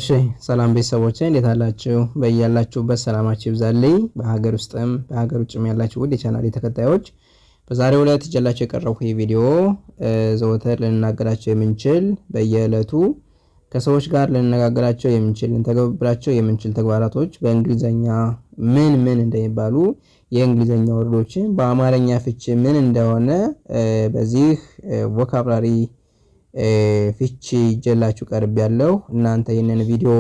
እሺ ሰላም ቤተሰቦቼ እንዴት አላችሁ? በያላችሁበት ሰላማችሁ ይብዛልኝ። በሀገር ውስጥም በሀገር ውጭም ያላችሁ ውድ የቻናሌ ተከታዮች በዛሬው ዕለት ይዤላችሁ የቀረብኩት ቪዲዮ ዘወትር ልንናገራቸው የምንችል በየዕለቱ ከሰዎች ጋር ልንነጋገራቸው የምንችል ልንተገብራቸው የምንችል ተግባራቶች በእንግሊዘኛ ምን እንደሚባሉ የእንግሊዘኛ ወርዶችን በአማርኛ ፍቺ ምን እንደሆነ በዚህ ቮካብላሪ ፍቺ ይዤላችሁ ቀርብ ያለው እናንተ ይሄንን ቪዲዮ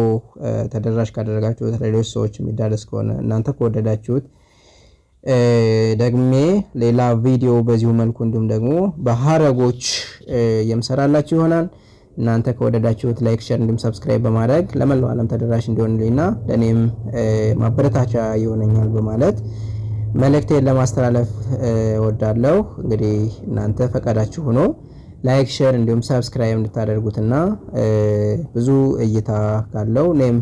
ተደራሽ ካደረጋችሁ ለሌሎች ሰዎች የሚዳረስ ከሆነ እናንተ ከወደዳችሁት ደግሜ ሌላ ቪዲዮ በዚሁ መልኩ እንዲሁም ደግሞ በሐረጎች የምሰራላችሁ ይሆናል። እናንተ ከወደዳችሁት ላይክ፣ ሼር እንዲሁም ሰብስክራይብ በማድረግ ለመላው ዓለም ተደራሽ እንዲሆንልኝና ለኔም ማበረታቻ ይሆነኛል በማለት መልእክቴን ለማስተላለፍ እወዳለሁ። እንግዲህ እናንተ ፈቃዳችሁ ሆኖ ላይክ ሼር እንዲሁም ሰብስክራይብ እንድታደርጉትና ብዙ እይታ ካለው እኔም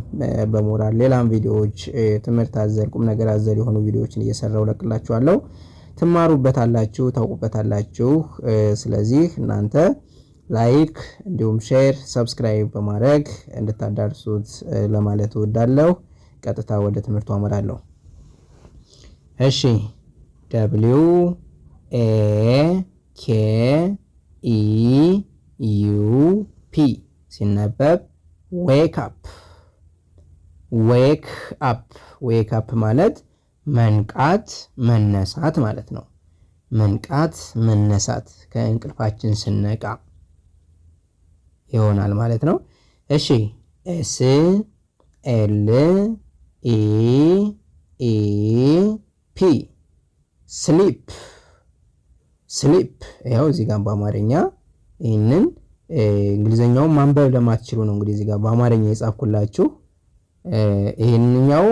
በሞራል ሌላም ቪዲዮዎች ትምህርት አዘል ቁም ነገር አዘል የሆኑ ቪዲዮዎችን እየሰራው ለቅላችኋለሁ። ትማሩበታላችሁ፣ ታውቁበታላችሁ። ስለዚህ እናንተ ላይክ እንዲሁም ሼር ሰብስክራይብ በማድረግ እንድታዳርሱት ለማለት እወዳለሁ። ቀጥታ ወደ ትምህርቱ አመራለሁ። እሺ W A K E-U-P ሲነበብ ዌክ አፕ። ዌክ አፕ ዌክ አፕ ማለት መንቃት መነሳት ማለት ነው። መንቃት መነሳት ከእንቅልፋችን ስነቃ ይሆናል ማለት ነው። እሺ ኤስ ኤል ኢ ኢ ፒ ስሊፕ ስሊፕ ያው እዚህ ጋር በአማርኛ ይሄንን እንግሊዘኛውን ማንበብ ለማትችሉ ነው እንግዲህ እዚህ ጋር በአማርኛ የጻፍኩላችሁ። ይሄንኛው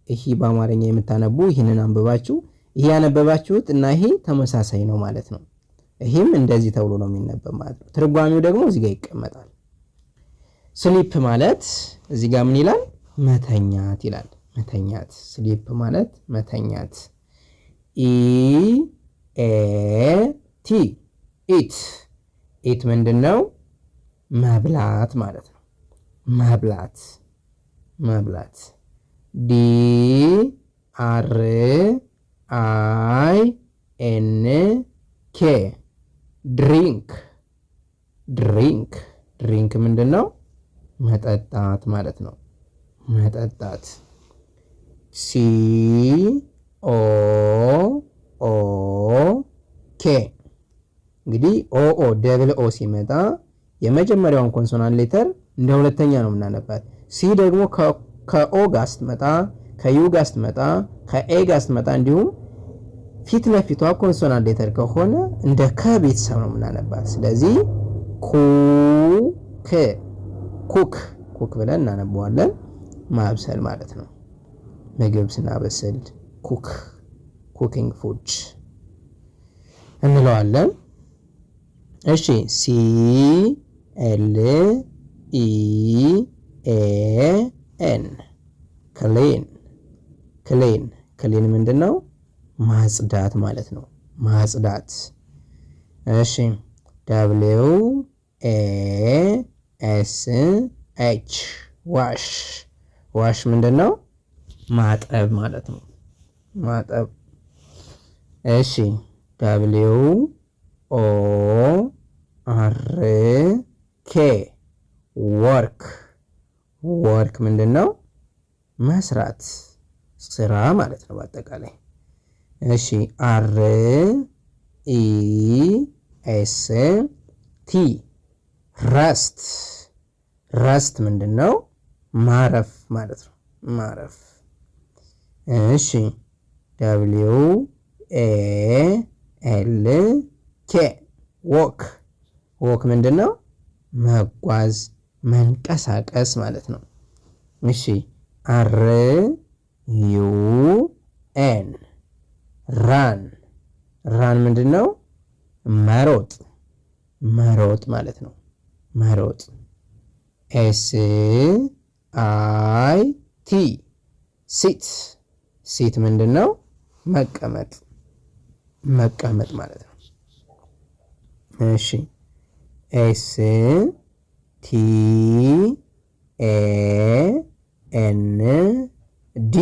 ይሄ በአማርኛ የምታነቡ ይሄንን አንብባችሁ ይሄ ያነበባችሁት እና ይሄ ተመሳሳይ ነው ማለት ነው። ይሄም እንደዚህ ተብሎ ነው የሚነበብ ማለት ነው። ትርጓሜው ደግሞ እዚህ ጋር ይቀመጣል። ስሊፕ ማለት እዚህ ጋር ምን ይላል? መተኛት ይላል። መተኛት ስሊፕ ማለት መተኛት። ኢቲ ኢት ኢት ምንድነው? መብላት ማለት ነው። መብላት መብላት። ዲ አር አይ ኤን ኬ ድሪንክ ድሪንክ ድሪንክ ምንድነው? መጠጣት ማለት ነው። መጠጣት። ሲ ኦ ኦ ኬ እንግዲህ ኦ ኦ ደብል ኦ ሲመጣ የመጀመሪያውን ኮንሶናንት ሌተር እንደ ሁለተኛ ነው የምናነባት። ሲ ደግሞ ከኦ ጋር ስትመጣ፣ ከዩ ጋር ስትመጣ፣ ከኤ ጋር ስትመጣ እንዲሁም ፊት ለፊቷ ኮንሶናንት ሌተር ከሆነ እንደ ከቤተሰብ ነው የምናነባት። ስለዚህ ኩክ ኩክ ኩክ ብለን እናነበዋለን። ማብሰል ማለት ነው። ምግብ ስናበስል ኩክ ኩኪንግ ፉድ እንለዋለን። እሺ ሲ ኤል ኢ ኤ ኤን ክሊን ክሊን ክሊን ምንድነው? ማጽዳት ማለት ነው። ማጽዳት። እሺ ደብሊው ኤ ኤስ ኤች ዋሽ ዋሽ ምንድነው? ማጠብ ማለት ነው። ማጠብ። እሺ ደብሊው ኦ አር ኬ ወርክ ወርክ ምንድነው? መስራት ስራ ማለት ነው በአጠቃላይ። እሺ አር ኢ ኤስ ቲ ረስት ረስት ምንድነው? ማረፍ ማለት ነው። ማረፍ። እሺ ደብሊው ኤ ኤል ኬ ዎክ ዎክ ምንድነው? መጓዝ መንቀሳቀስ ማለት ነው። እሺ አር ዩ ኤን ራን ራን ምንድነው? መሮጥ መሮጥ ማለት ነው። መሮጥ። ኤስ አይ ቲ ሲት ሲት ምንድነው? መቀመጥ መቀመጥ ማለት ነው። እሺ ኤስ ቲ ኤ ኤን ዲ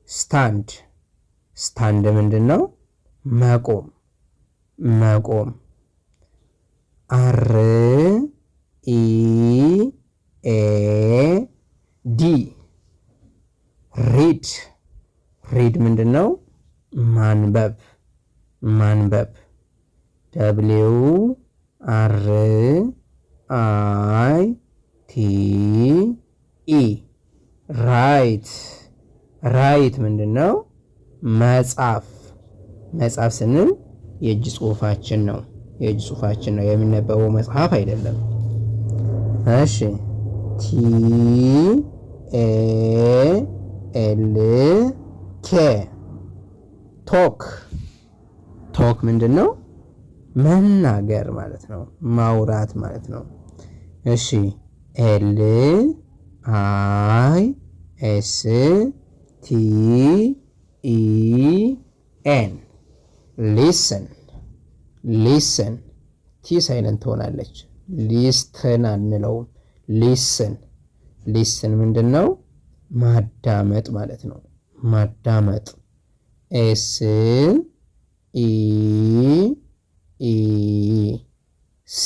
ስታንድ ስታንድ ምንድን ነው? መቆም መቆም። አር ኢ ኤ ዲ ሪድ ሪድ ምንድን ነው? ማንበብ ማንበብ። ደብሊው አር አይ ቲ ኢ ራይት ራይት ምንድን ነው? መጻፍ መጻፍ ስንል የእጅ ጽሁፋችን ነው። የእጅ ጽሁፋችን ነው የሚነበበው መጽሐፍ አይደለም። እሺ ቲ ኤ ኤል ኬ ቶክ ቶክ ምንድን ነው? መናገር ማለት ነው። ማውራት ማለት ነው። እሺ ኤል አይ ኤስ ቲ ኢ ኤን ሊስን ሊስን ቲ ሳይለንት ትሆናለች። ሊስትን አንለውም። ሊስን ሊስን ምንድን ነው? ማዳመጥ ማለት ነው። ማዳመጥ ኤስ ኢ ኢ ሲ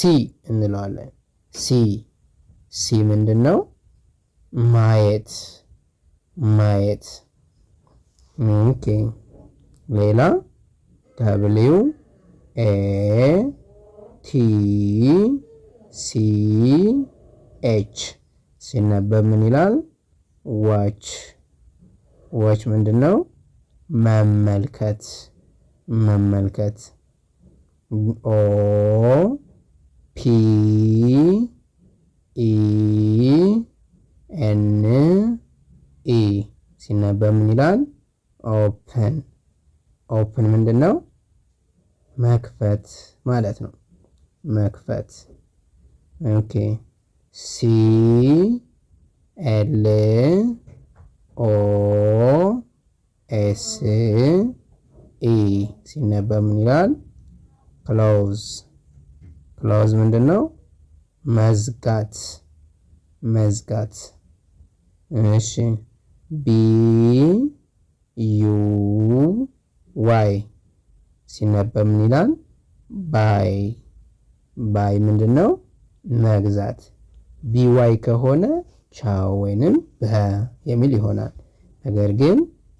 እንለዋለን። ሲ ሲ ምንድን ነው? ማየት ማየት። ኦኬ ሌላ ደብሊው ኤ ቲ ሲ ኤች ሲነበብ ምን ይላል? ዋች ዋች ምንድን ነው? መመልከት መመልከት። ኦ ፒ ኢ ኤን ኢ ሲነበብ ምን ይላል? ኦፕን ኦፕን ምንድን ነው? መክፈት ማለት ነው። መክፈት። ኦኬ ሲ ኤል ኦ ኤስ ኢ ሲነበብ ምን ይላል? ክሎዝ ክሎዝ ምንድን ነው? መዝጋት መዝጋት። እሺ ቢ ዩ ዋይ ሲነበብ ምን ይላል? ባይ ባይ ምንድን ነው? መግዛት። ቢዋይ ከሆነ ቻው ወይንም በ የሚል ይሆናል። ነገር ግን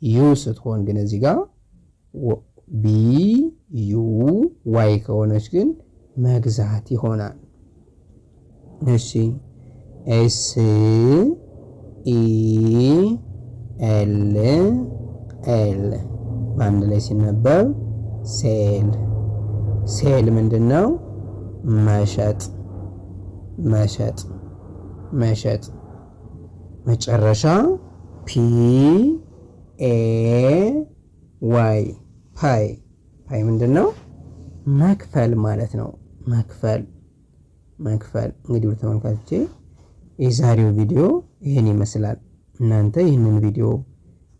ዩ ስትሆን ግን እዚህ ጋር ቢ ዩ ዋይ ከሆነች ግን መግዛት ይሆናል። እሺ ኤስ ኢ ኤል ኤል በአንድ ላይ ሲነበብ ሴል ሴል ምንድን ነው? መሸጥ መሸጥ መሸጥ። መጨረሻ ፒ ኤ ዋይ ፓይ ፓይ ምንድን ነው? መክፈል ማለት ነው። መክፈል መክፈል። እንግዲህ ውድ ተመልካቾቼ የዛሬው ቪዲዮ ይህን ይመስላል። እናንተ ይህንን ቪዲዮ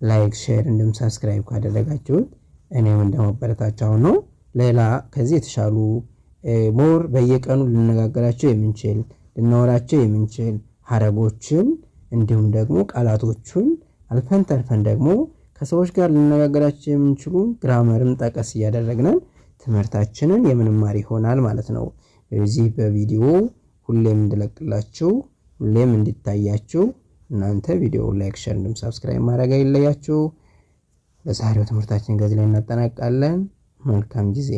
ላይክ፣ ሼር እንዲሁም ሳብስክራይብ ካደረጋችሁት እኔም እንደማበረታቻው ነው። ሌላ ከዚህ የተሻሉ ሞር በየቀኑ ልነጋገራቸው የምንችል ልናወራቸው የምንችል ሐረጎችን እንዲሁም ደግሞ ቃላቶቹን አልፈን ተርፈን ደግሞ ከሰዎች ጋር ልነጋገራቸው የምንችሉ ግራመርን ጠቀስ እያደረግነን ትምህርታችንን የምንማር ይሆናል ማለት ነው። በዚህ በቪዲዮ ሁሌም እንድለቅላችሁ ሁሌም እንዲታያችሁ እናንተ ቪዲዮ ላይክ፣ ሼር እንዲሁም ሳብስክራይብ ማድረግ አይለያችሁ። በዛሬው ትምህርታችን ከዚህ ላይ እናጠናቃለን። መልካም ጊዜ